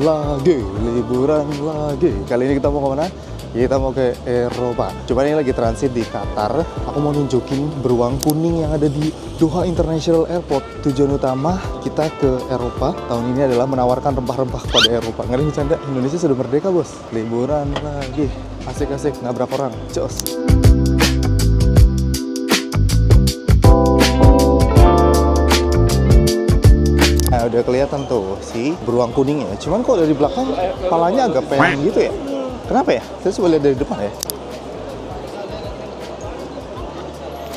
lagi, liburan lagi. Kali ini kita mau kemana? Kita mau ke Eropa. Coba ini lagi transit di Qatar. Aku mau nunjukin beruang kuning yang ada di Doha International Airport. Tujuan utama kita ke Eropa tahun ini adalah menawarkan rempah-rempah kepada Eropa. Nggak ada yang bercanda, Indonesia sudah merdeka, bos. Liburan lagi, asik-asik, nabrak orang, jos. Nah, udah kelihatan tuh si beruang kuningnya. Cuman kok dari belakang kepalanya agak pendek gitu ya. Kenapa ya? Saya coba lihat dari depan ya.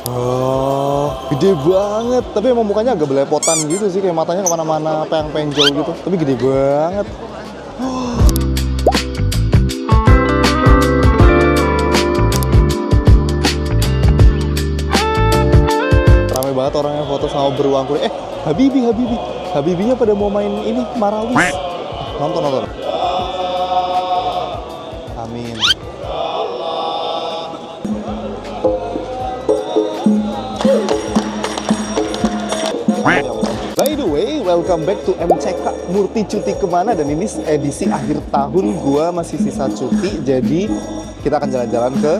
Oh, gede banget. Tapi emang mukanya agak belepotan gitu sih. Kayak matanya kemana-mana, pengen penjol gitu. Tapi gede banget. Ramai banget orang yang foto sama beruang kuning. Habibinya pada mau main ini, Marawis. Nonton. Amin. By the way, welcome back to MCK Murti Cuti Kemana. Dan ini edisi akhir tahun, gua masih sisa cuti. Jadi kita akan jalan-jalan ke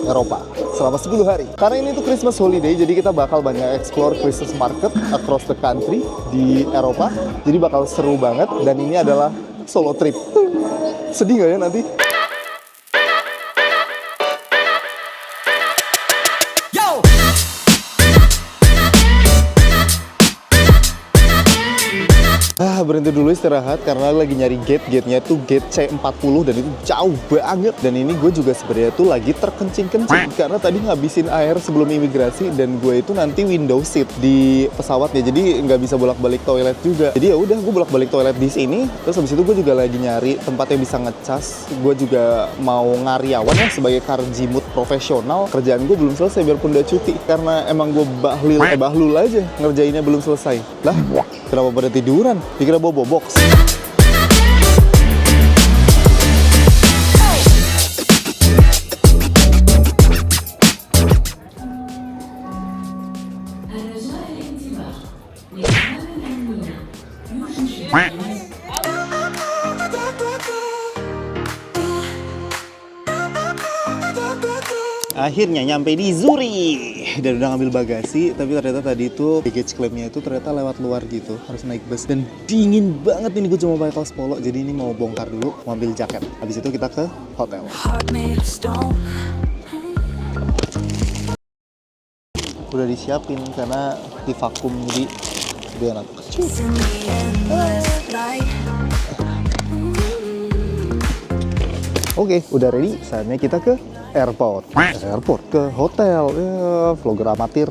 Eropa selama 10 hari. Karena ini tuh Christmas holiday, jadi kita bakal banyak explore Christmas market across the country di Eropa. Jadi bakal seru banget. Dan ini adalah solo trip. Sedih nggak ya nanti? Berhenti dulu istirahat karena lagi nyari gate-nya tuh gate C40 dan itu jauh banget. Dan ini gue juga sebenarnya tuh lagi terkencing-kencing karena tadi ngabisin air sebelum imigrasi dan gue itu nanti window seat di pesawatnya, jadi nggak bisa bolak-balik toilet juga. Jadi ya udah, gue bolak-balik toilet di sini. Terus habis itu gue juga lagi nyari tempat yang bisa ngecas. Gue juga mau ngariawan ya sebagai karjimut profesional. Kerjaan gue belum selesai biarpun udah cuti karena emang gue bahlul aja ngerjainnya belum selesai. Lah, kenapa pada tiduran? Dikira bobo box. Akhirnya nyampe di Zurich dan udah ngambil bagasi, tapi ternyata tadi itu baggage claimnya itu ternyata lewat luar gitu, harus naik bus dan dingin banget ini. Gue cuma pakai kaos polo, jadi ini mau bongkar dulu, mau ambil jaket. Habis itu kita ke hotel. Udah disiapin karena di vakum jadi biar enak. Oke, udah ready. Saatnya kita ke airport ke hotel. Ya, vlogger amatir.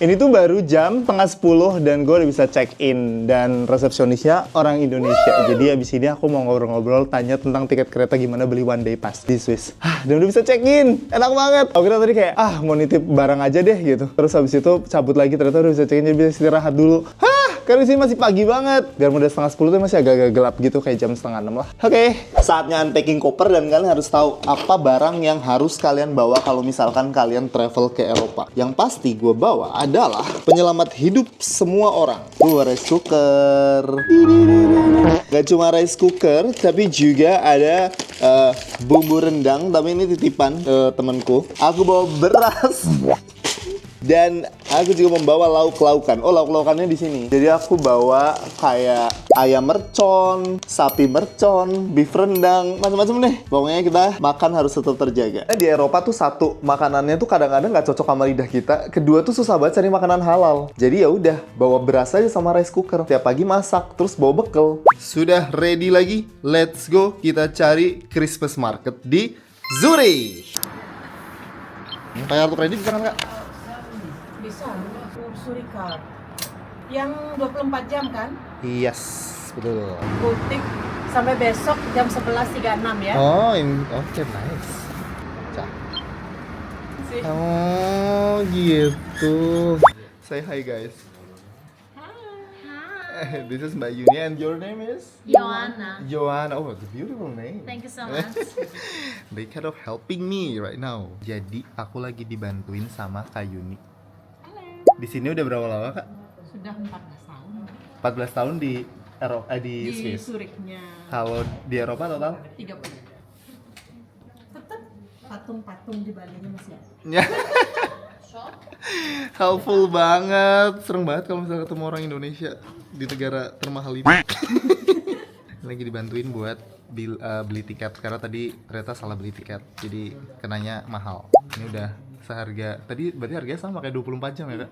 Ini tuh baru jam 9:30 dan gue udah bisa check in dan resepsionisnya orang Indonesia. Jadi abis ini aku mau ngobrol-ngobrol, tanya tentang tiket kereta gimana beli one day pass di Swiss. Dan udah bisa check in, enak banget. Aku kira tadi kayak mau nitip barang aja deh gitu. Terus habis itu cabut lagi, ternyata udah bisa check in, jadi bisa istirahat dulu. Karena di sini masih pagi banget. Biar udah 9:30 tuh masih agak-agak gelap gitu, kayak jam 5:30 lah. Oke, saatnya unpacking koper dan kalian harus tahu apa barang yang harus kalian bawa kalau misalkan kalian travel ke Eropa. Yang pasti gue bawa adalah penyelamat hidup semua orang. Rice cooker. Gak cuma rice cooker, tapi juga ada bumbu rendang. Tapi ini titipan temanku. Aku bawa beras. Dan aku juga membawa lauk-laukan. Oh, lauk-laukannya di sini. Jadi aku bawa kayak ayam mercon, sapi mercon, beef rendang, macam-macam deh. Pokoknya kita makan harus tetap terjaga. Di Eropa tuh satu, makanannya tuh kadang-kadang nggak cocok sama lidah kita. Kedua tuh susah banget cari makanan halal. Jadi ya udah, bawa beras aja sama rice cooker. Tiap pagi masak, terus bawa bekal. Sudah ready lagi? Let's go. Kita cari Christmas market di Zurich. Kayak kartu kredit bisa kan, Kak? Bisa, Surika. Yang 24 jam kan? Yes, betul. Butik sampai besok jam 11.36 ya. Oh, oke, nice. Cak. Oh, gitu. Say hi, guys. This is Mbak Yuni and your name is? Joanna. Joanna. Oh, it's a beautiful name. Thank you so much. They kind of helping me right now. Jadi aku lagi dibantuin sama Kak Yuni. Di sini udah berapa lama, Kak? Sudah 14 tahun. 14 tahun di Eropa, di Di Swiss. Zurichnya Kalau di Eropa total? 30. Tetap patung-patung di Balinya masih ada. Ya. Helpful banget, serem banget kalau misalnya ketemu orang Indonesia di negara termahal ini. Lagi dibantuin buat beli tiket karena tadi ternyata salah beli tiket, jadi kenanya mahal. Ini udah seharga, tadi berarti harganya sama kayak 24 jam ya, Kak?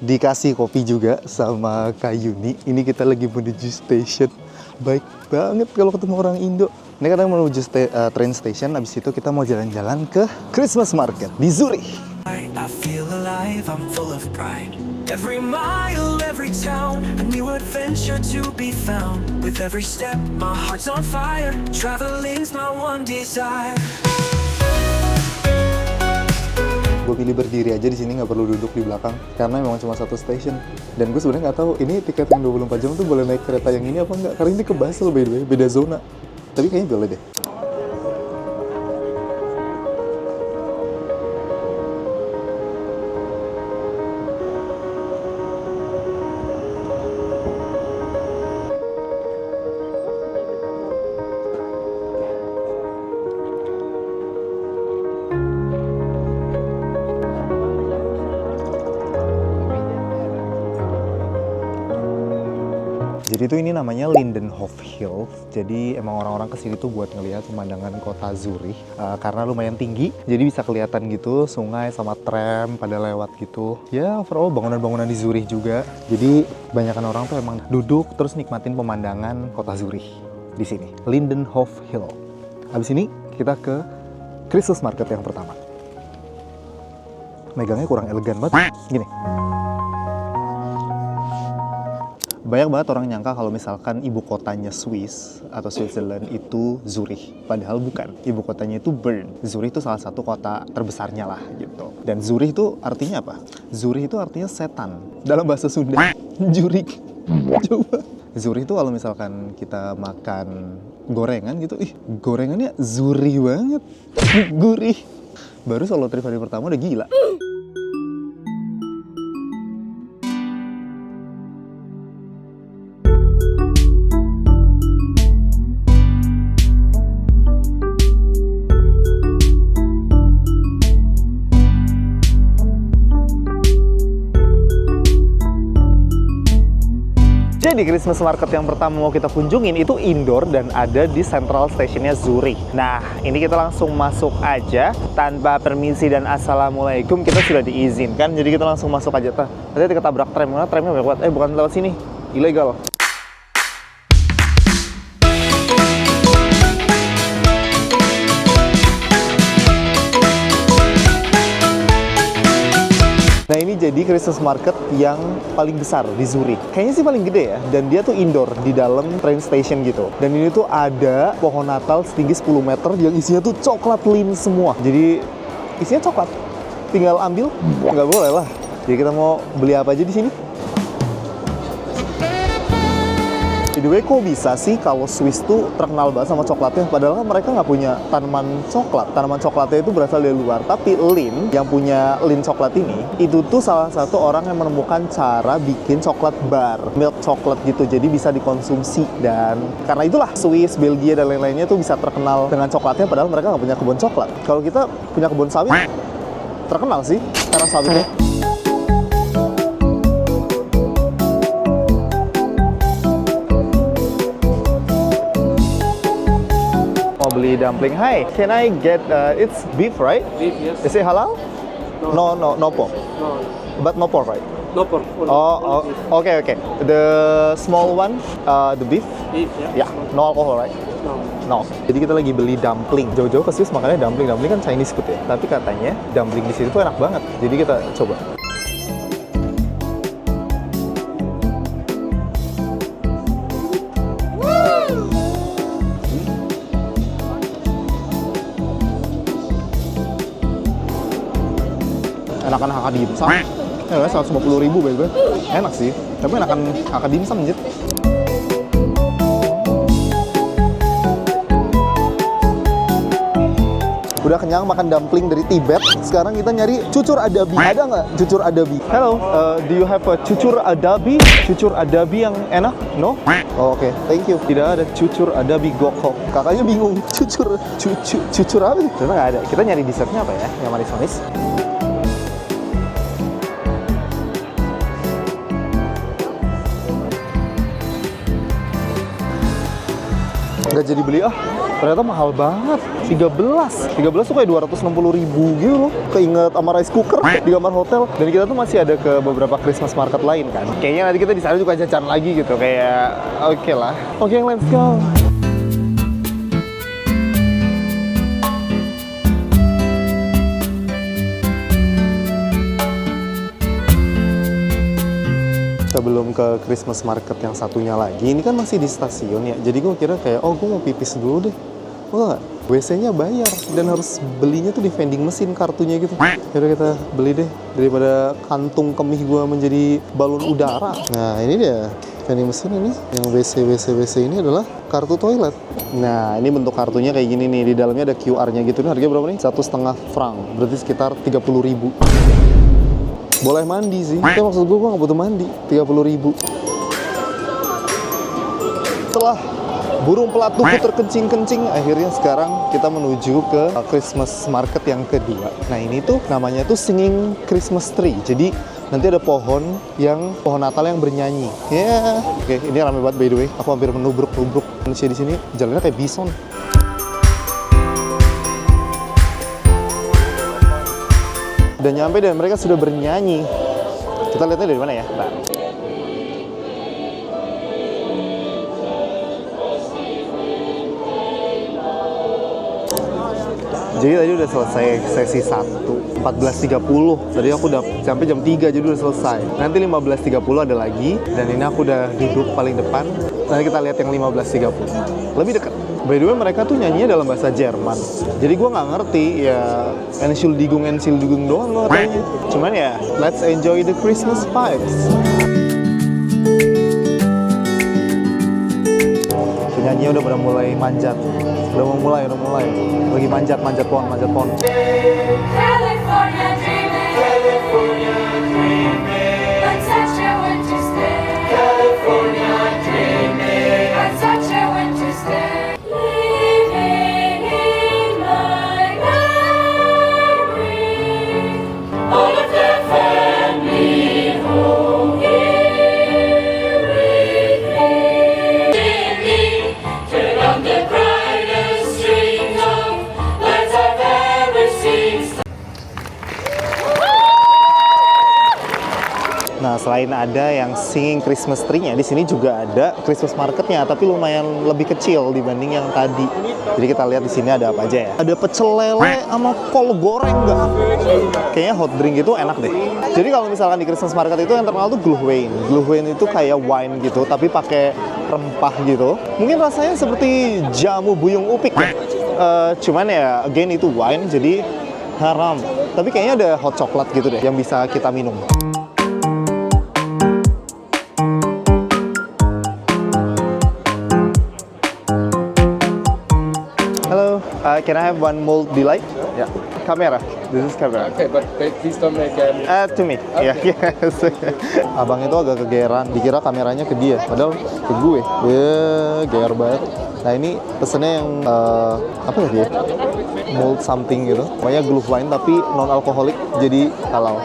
Dikasih kopi juga sama Kak Yuni. Ini kita lagi menuju station. Baik banget kalau ketemu orang Indo. Ini kita menuju train station, habis itu kita mau jalan-jalan ke Christmas Market di Zurich. I feel alive, I'm full of pride. Every mile, every town, a new adventure to be found. With every step, my heart's on fire. Traveling's my one desire. Gue pilih berdiri aja di sini, nggak perlu duduk di belakang karena memang cuma satu station. Dan gue sebenarnya nggak tahu ini tiket yang 24 jam tuh boleh naik kereta yang ini apa enggak, karena ini ke Basel by the way, beda zona. Tapi kayaknya boleh deh. Jadi tuh ini namanya Lindenhof Hill. Jadi emang orang-orang kesini tuh buat ngelihat pemandangan kota Zurich karena lumayan tinggi. Jadi bisa kelihatan gitu sungai sama tram pada lewat gitu. Ya overall bangunan-bangunan di Zurich juga. Jadi kebanyakan orang tuh emang duduk terus nikmatin pemandangan kota Zurich di sini. Lindenhof Hill. Habis ini kita ke Christmas Market yang pertama. Megangnya kurang elegan banget. Gini. Banyak banget orang nyangka kalau misalkan ibu kotanya Swiss atau Switzerland itu Zurich. Padahal bukan. Ibu kotanya itu Bern. Zurich itu salah satu kota terbesarnya lah gitu. Dan Zurich itu artinya apa? Zurich itu artinya setan. Dalam bahasa Sunda. Zurich. Coba. Zurich itu kalau misalkan kita makan gorengan gitu, gorengannya Zurich banget. Gurih. Baru solo trip hari pertama udah gila. Jadi Christmas Market yang pertama mau kita kunjungin itu indoor dan ada di Central Stationnya Zurich. Nah, ini kita langsung masuk aja tanpa permisi dan assalamualaikum, kita sudah diizinkan. Jadi kita langsung masuk aja. Nanti kita tabrak tram, karena tramnya banyak banget. Bukan lewat sini, ilegal. Nah ini jadi Christmas Market yang paling besar di Zurich. Kayaknya sih paling gede ya. Dan dia tuh indoor di dalam train station gitu. Dan ini tuh ada pohon Natal setinggi 10 meter yang isinya tuh coklat lin semua. Jadi isinya coklat. Tinggal ambil, nggak boleh lah. Jadi kita mau beli apa aja di sini? By the way, kok bisa sih kalau Swiss tuh terkenal banget sama coklatnya? Padahal kan mereka nggak punya tanaman coklat. Tanaman coklatnya itu berasal dari luar. Tapi Lin, yang punya Lin coklat ini, itu tuh salah satu orang yang menemukan cara bikin coklat bar. Milk coklat gitu, jadi bisa dikonsumsi. Dan karena itulah Swiss, Belgia, dan lain-lainnya tuh bisa terkenal dengan coklatnya, padahal mereka nggak punya kebun coklat. Kalau kita punya kebun sawit, terkenal sih karena sawitnya. Beli dumpling. Hi, can I get it's beef, right? Beef, yes. Is it halal? No pork. No, But no pork, right? no pork. Oh, okay. The small one, the beef. Beef, yeah. Yeah, no alcohol, right? No. No. Jadi kita lagi beli dumpling. Jauh-jauh ke Swiss makannya dumpling. Dumpling kan Chinese food ya. Tapi katanya dumpling di sini tuh enak banget. Jadi kita coba. Enakan hakka dimsum. 150.000 by the way. Enak sih. Tapi enakan dimsum anjir. Udah kenyang makan dumpling dari Tibet. Sekarang kita nyari cucur adabi. Ada nggak cucur adabi? Hello, do you have a cucur adabi? Cucur adabi yang enak? No? Oh, oke, thank you. Tidak ada cucur adabi gokok. Kakaknya bingung. Cucur apa sih? Ternyata nggak ada. Kita nyari dessertnya apa ya? Yang manis-manis. Nggak jadi beli ternyata mahal banget. 13 tuh kayak 260.000 gitu loh. Keinget sama rice cooker di kamar hotel. Dan kita tuh masih ada ke beberapa Christmas market lain kan. Kayaknya nanti kita di sana juga jajan lagi gitu. Kayak oke lah. Oke, let's go. Sebelum ke Christmas market yang satunya lagi, ini kan masih di stasiun ya. Jadi gue kira kayak, gue mau pipis dulu deh. Wah, WC-nya bayar dan harus belinya tuh di vending mesin kartunya gitu. Yaudah kita beli deh daripada kantung kemih gue menjadi balon udara. Nah ini dia vending mesin ini. Yang WC ini adalah kartu toilet. Nah ini bentuk kartunya kayak gini nih. Di dalamnya ada QR-nya gitu. Ini harganya berapa nih? 1,5 franc. Berarti sekitar 30.000. Boleh mandi sih. Itu maksud gue nggak butuh mandi. 30.000. Setelah burung pelatuku terkencing-kencing, akhirnya sekarang kita menuju ke Christmas market yang kedua. Nah ini tuh namanya tuh Singing Christmas Tree. Jadi nanti ada pohon Natal yang bernyanyi. Ya, oke, ini rame banget by the way. Aku hampir menubruk manusia di sini. Jalannya kayak bison. Udah nyampe dan mereka sudah bernyanyi. Kita lihatnya dari mana ya? Nah. Jadi tadi udah selesai sesi 1, 14.30. Tadi aku udah sampai jam 3, jadi udah selesai. Nanti 15.30 ada lagi, dan ini aku udah duduk paling depan. Nanti kita lihat yang 15.30. Lebih dekat. By the way, mereka tuh nyanyinya dalam bahasa Jerman. Jadi gue nggak ngerti, ya Entschuldigung doang loh katanya. Cuman ya, let's enjoy the Christmas vibes. Penyanyi udah mulai manjat. Udah mulai. Lagi manjat pohon. California dreaming, on such a winter's day. California dreaming, on such a winter's day. Living in my memory, all of the family home here with me. Turn on the brightest streams of lights I've ever seen. Nah, selain ada yang Singing Christmas Tree-nya, di sini juga ada Christmas market-nya, tapi lumayan lebih kecil dibanding yang tadi. Jadi kita lihat di sini ada apa aja ya. Ada pecel lele sama kol goreng nggak? Kayaknya hot drink itu enak deh. Jadi kalau misalkan di Christmas market itu yang terkenal tuh Glühwein. Glühwein itu kayak wine gitu, tapi pakai rempah gitu. Mungkin rasanya seperti jamu buyung upik ya. Cuman ya, again itu wine, jadi haram. Tapi kayaknya ada hot coklat gitu deh yang bisa kita minum. Hello, can I have one mold delight? Yeah. Camera. This is camera. Okay, but please don't make To me. Yeah, yes. Abang itu agak kegeeran, dikira kameranya ke dia, padahal ke gue. Geer banget. Nah ini pesennya yang apa tadi ya? Mold something gitu. Pokoknya Glühwein tapi non alkoholik, jadi halal.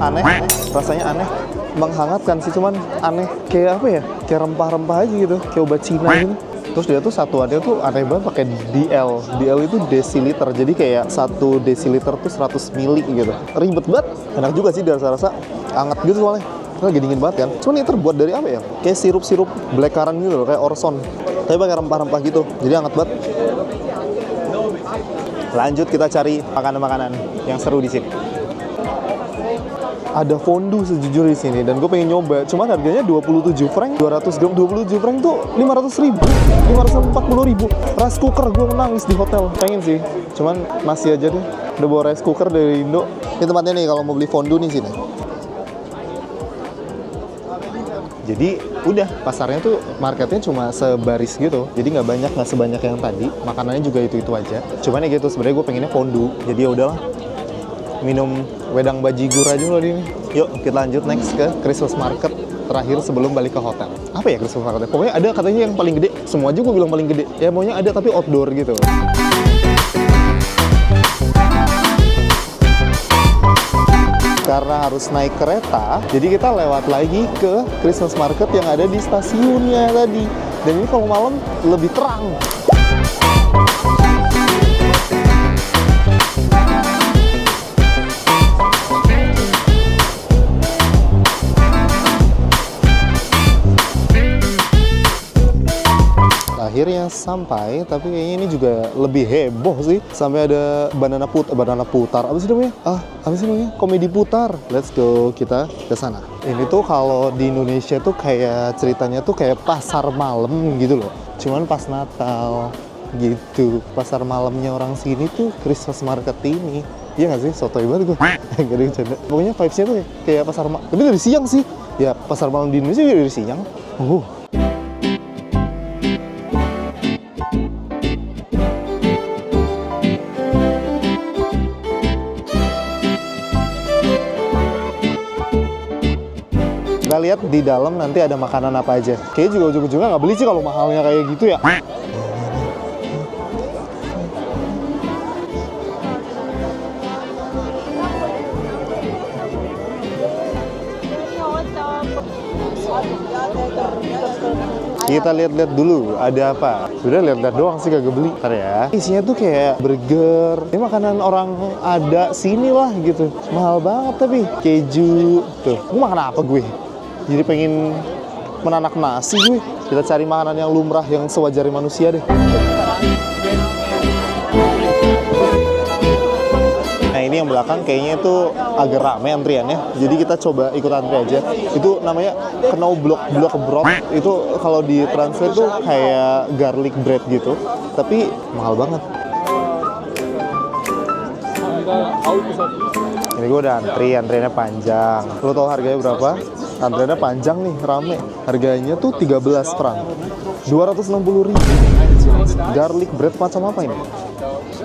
Aneh, rasanya aneh. Menghangatkan sih, cuman aneh. Kayak apa ya? Kayak rempah-rempah aja gitu, kayak obat Cina gitu. Terus dia tuh satuannya tuh aneh banget pakai DL. DL itu desiliter, jadi kayak 1 desiliter tuh 100 mili gitu. Ribet banget. Enak juga sih, rasa-rasa anget gitu soalnya. Lagi dingin banget kan. Cuman ini terbuat dari apa ya? Kayak sirup-sirup blackcurrant gitu loh, kayak Orson. Tapi pakai rempah-rempah gitu, jadi anget banget. Lanjut kita cari makanan-makanan yang seru di sini. ada fondue sejujurnya di sini dan gue pengen nyoba. Cuman harganya 27 franc, 200 gram 27 franc tuh 500.000, 540.000. Rice cooker gue nangis di hotel. Pengen sih, cuman masih aja deh. Udah bawa rice cooker dari Indo. Ini tempatnya nih kalau mau beli fondue nih sini. Jadi udah pasarnya tuh marketnya cuma sebaris gitu, jadi nggak banyak, nggak sebanyak yang tadi. Makanannya juga itu aja. Cuman ya gitu, sebenarnya gue pengennya fondue. Jadi ya udahlah, minum wedang bajigur aja loh ini. Yuk kita lanjut next ke Christmas market terakhir sebelum balik ke hotel. Apa ya Christmas market? Pokoknya ada katanya yang paling gede. Semua aja gue bilang paling gede. Ya maunya ada tapi outdoor gitu. Karena harus naik kereta, jadi kita lewat lagi ke Christmas market yang ada di stasiunnya tadi. Dan ini kalau malam lebih terang. Akhirnya sampai, tapi kayaknya ini juga lebih heboh sih. Sampai ada banana putar. Apa sih namanya? Apa sih namanya? Komedi putar. Let's go, kita ke sana. Ini tuh kalau di Indonesia tuh kayak ceritanya tuh kayak pasar malam gitu loh. Cuman pas Natal gitu. Pasar malamnya orang sini tuh Christmas market ini. Iya nggak sih? Sotoy banget gue. Gak ada bercanda. Pokoknya vibes-nya tuh kayak pasar malam. Tapi dari siang sih. Ya pasar malam di Indonesia dari siang. Kita lihat di dalam nanti ada makanan apa aja. Kayaknya juga ujung-ujungnya nggak beli sih kalau mahalnya kayak gitu ya. Kita lihat-lihat dulu ada apa. Sudah lihat-lihat doang sih, kagak beli. Ntar ya. Isinya tuh kayak burger. Ini makanan orang ada sini lah gitu. Mahal banget tapi. Keju. Tuh, gue makan apa gue? Jadi pengen menanak nasi gue. Kita cari makanan yang lumrah, yang sewajarnya manusia deh. Nah ini yang belakang kayaknya itu agak rame antriannya. Jadi kita coba ikut antri aja. Itu namanya knoflook Itu kalau di translate tuh kayak garlic bread gitu. Tapi mahal banget. Ini gue udah antriannya panjang. Lo tau harganya berapa? Antriannya panjang nih, rame. Harganya tuh 13 franc. 260.000. Garlic bread macam apa ini?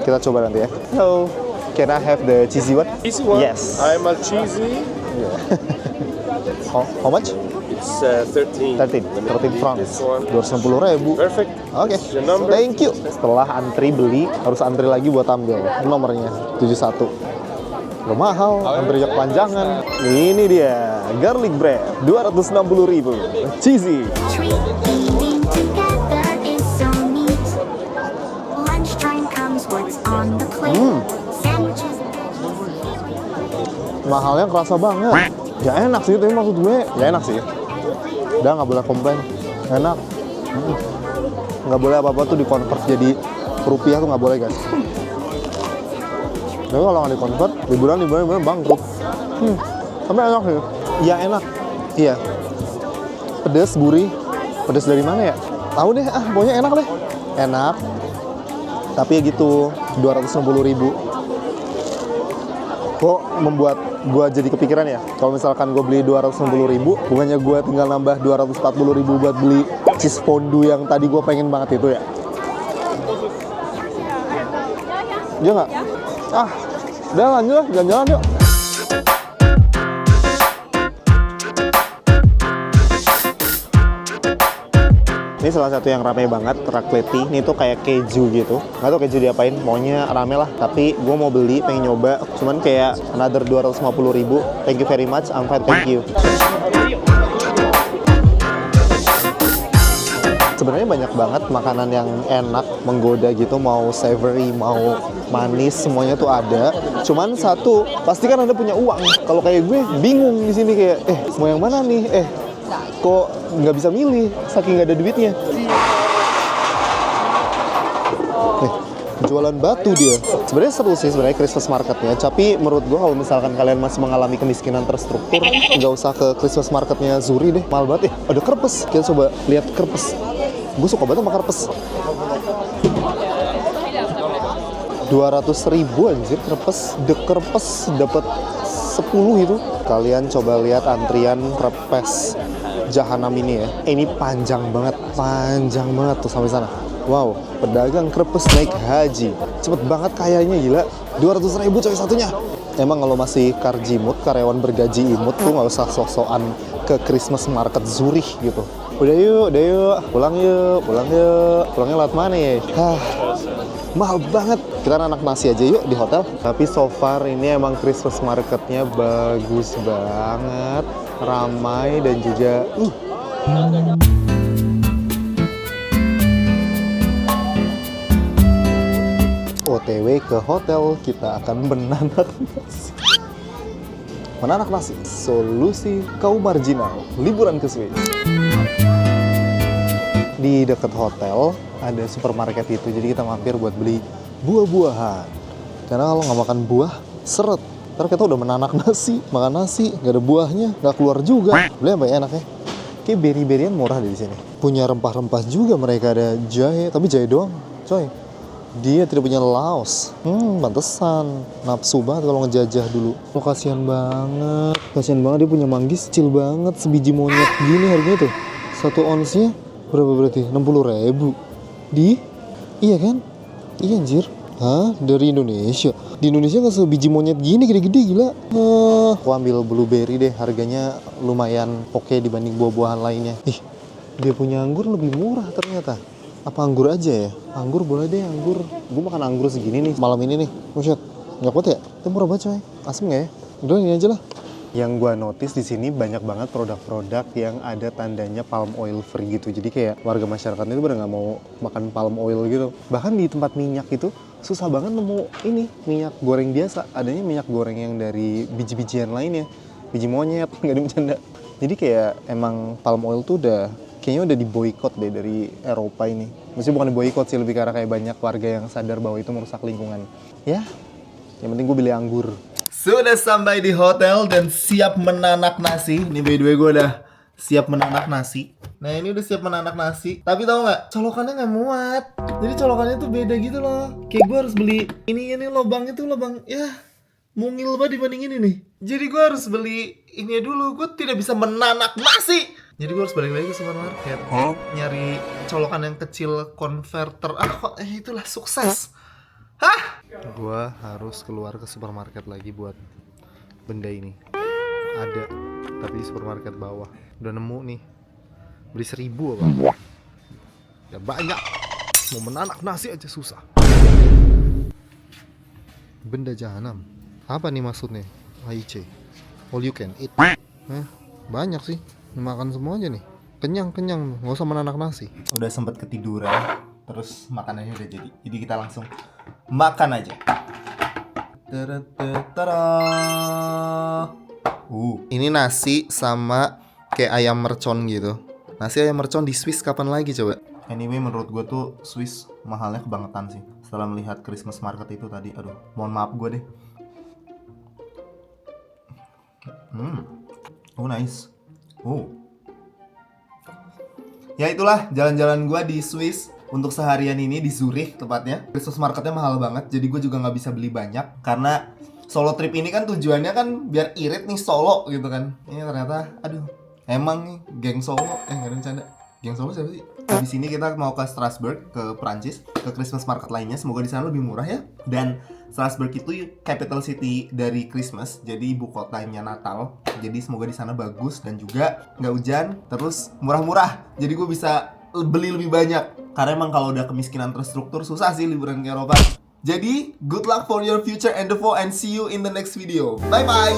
Kita coba nanti ya. Hello. Can I have the cheesy one? Cheesy one? Yes. I'm a cheesy. Yeah. How much? It's 13. 13 francs. This one. 260.000. Perfect. Oke, Your number? thank you. Setelah antri beli, harus antri lagi buat ambil nomornya 71. Gak mahal, antrinya kepanjangan. Ini dia, garlic bread 260.000. Cheesy. Treat eating together is so neat. Lunchtime comes, what's on the plate? Sandwiches. Mahalnya kerasa banget. Ya enak sih, tapi maksud gue ya enak sih. Udah nggak boleh komplain, enak. Nggak boleh apa-apa tuh dikonvert jadi rupiah tuh nggak boleh guys. Tapi kalau nggak dikonvert, liburan bangkrut. Tapi enak sih. Iya enak. Iya. Pedes, gurih. Pedes dari mana ya? Tahu deh, pokoknya enak deh. Enak. Tapi ya gitu, 260.000. Kok membuat gua jadi kepikiran ya? Kalau misalkan gua beli 260.000, bukannya gua tinggal nambah 240.000 buat beli cheese fondue yang tadi gua pengen banget itu ya? Iya nggak? Udah lanjut lah, jalan-jalan yuk. Ini salah satu yang rame banget, raclette. Ini tuh kayak keju gitu. Nggak tau keju diapain, maunya rame lah. Tapi gue mau beli, pengen nyoba. Cuman kayak another 250.000. Thank you very much, I'm fine, thank you. Sebenarnya banyak banget makanan yang enak, menggoda gitu, mau savory, mau manis, semuanya tuh ada. Cuman satu, pasti kan Anda punya uang. Kalau kayak gue bingung di sini kayak, mau yang mana nih? Kok nggak bisa milih, saking nggak ada duitnya. Jualan batu dia. Sebenarnya seru sih sebenarnya Christmas marketnya. Tapi menurut gue kalau misalkan kalian masih mengalami kemiskinan terstruktur, nggak usah ke Christmas marketnya Zuri deh. Mahal banget ya. Ada kerpes. Kita coba lihat kerpes. Gue suka banget sama kerpes. 200.000 anjir kerpes. The kerpes dapat 10 itu. Kalian coba lihat antrian kerpes Jahanam ini ya. Ini panjang banget tuh sampai sana. Wow, pedagang kerpes naik haji. Cepet banget kayaknya, gila. 200.000 coy satunya. Emang kalau masih karjimut, karyawan bergaji imut tuh nggak usah sok-sokan ke Christmas market Zurich gitu. Udah yuk, pulang yuk. Pulangnya lewat mana ya? Mahal banget. Kita anak nasi aja yuk di hotel. Tapi so far ini emang Christmas marketnya bagus banget, ramai dan juga OTW ke hotel, kita akan menanak nasi. Menanak nasi, solusi kaum marginal, liburan ke Swiss. Di dekat hotel ada supermarket itu, jadi kita mampir buat beli buah-buahan. Karena kalau nggak makan buah, seret. Ntar kita udah menanak nasi, makan nasi, nggak ada buahnya, nggak keluar juga. Beli apa ya enaknya? Kayak beri-berian murah deh di sini. Punya rempah-rempah juga mereka, ada jahe, tapi jahe doang, coy. Dia tidak punya laos. Pantesan nafsu banget kalau ngejajah dulu. Oh, kasihan banget. Kasihan banget, dia punya manggis kecil banget, sebiji monyet gini harganya tuh. 1 onsnya berapa berarti? 60.000. Iya kan? Iya anjir. Hah? Dari Indonesia? Di Indonesia nggak sebiji monyet gini, gede-gede gila. Aku ambil blueberry deh, harganya lumayan oke dibanding buah-buahan lainnya. Dia punya anggur lebih murah ternyata. Apa anggur aja ya? Anggur boleh deh, anggur. Gue makan anggur segini nih malam ini nih. Buset, nggak kuat ya? Itu murah banget coy. Asem nggak ya? Udah ini aja lah. Yang gue notice di sini banyak banget produk-produk yang ada tandanya palm oil free gitu. Jadi kayak warga masyarakat itu bener nggak mau makan palm oil gitu. Bahkan di tempat minyak itu susah banget nemu ini minyak goreng biasa. Adanya minyak goreng yang dari biji-bijian lainnya, biji monyet, nggak ada bercanda. Jadi kayak emang palm oil tuh kayaknya udah diboikot deh dari Eropa ini. Maksudnya bukan diboikot sih, lebih karena kayak banyak warga yang sadar bahwa itu merusak lingkungan. Ya, yang penting gue beli anggur. Sudah sampai di hotel dan siap menanak nasi. Ini by the way gue udah siap menanak nasi. Nah ini udah siap menanak nasi. Tapi tau nggak? Colokannya nggak muat. Jadi colokannya tuh beda gitu loh. Kayak gue harus beli ini lubang itu lubang ya mungil banget dibanding ini nih. Jadi gue harus beli ini dulu. Gue tidak bisa menanak nasi. Jadi gue harus balik lagi ke supermarket, nyari colokan yang kecil, converter. Itulah sukses. Hah? Gue harus keluar ke supermarket lagi buat benda ini. Ada, tapi di supermarket bawah. Udah nemu nih. Beli 1.000 apa? Ya banyak. Mau menanak nasi aja susah. Benda jahanam. Apa nih maksudnya? AIC. All you can eat. Banyak sih. Makan semua aja nih. Kenyang, nggak usah menanak nasi. Udah sempet ketiduran, terus makanannya udah jadi. Jadi kita langsung makan aja. Ini nasi sama kayak ayam mercon gitu. Nasi ayam mercon di Swiss kapan lagi coba? Anyway, menurut gue tuh Swiss mahalnya kebangetan sih. Setelah melihat Christmas market itu tadi, aduh, mohon maaf gue deh. Nice. Ya itulah jalan-jalan gue di Swiss untuk seharian ini di Zurich tepatnya. Christmas marketnya mahal banget, jadi gue juga nggak bisa beli banyak karena solo trip ini kan tujuannya kan biar irit nih solo gitu kan. Ini ternyata, aduh, emang nih geng solo, nggak ada bercanda. Geng solo siapa sih? Habis ini kita mau ke Strasbourg, ke Prancis, ke Christmas market lainnya. Semoga di sana lebih murah ya. Dan Strasbourg itu capital city dari Christmas, jadi ibu kotanya Natal. Jadi semoga di sana bagus dan juga nggak hujan, terus murah-murah. Jadi gue bisa beli lebih banyak. Karena emang kalau udah kemiskinan terstruktur susah sih liburan ke Eropa. Jadi good luck for your future endeavor and see you in the next video. Bye bye.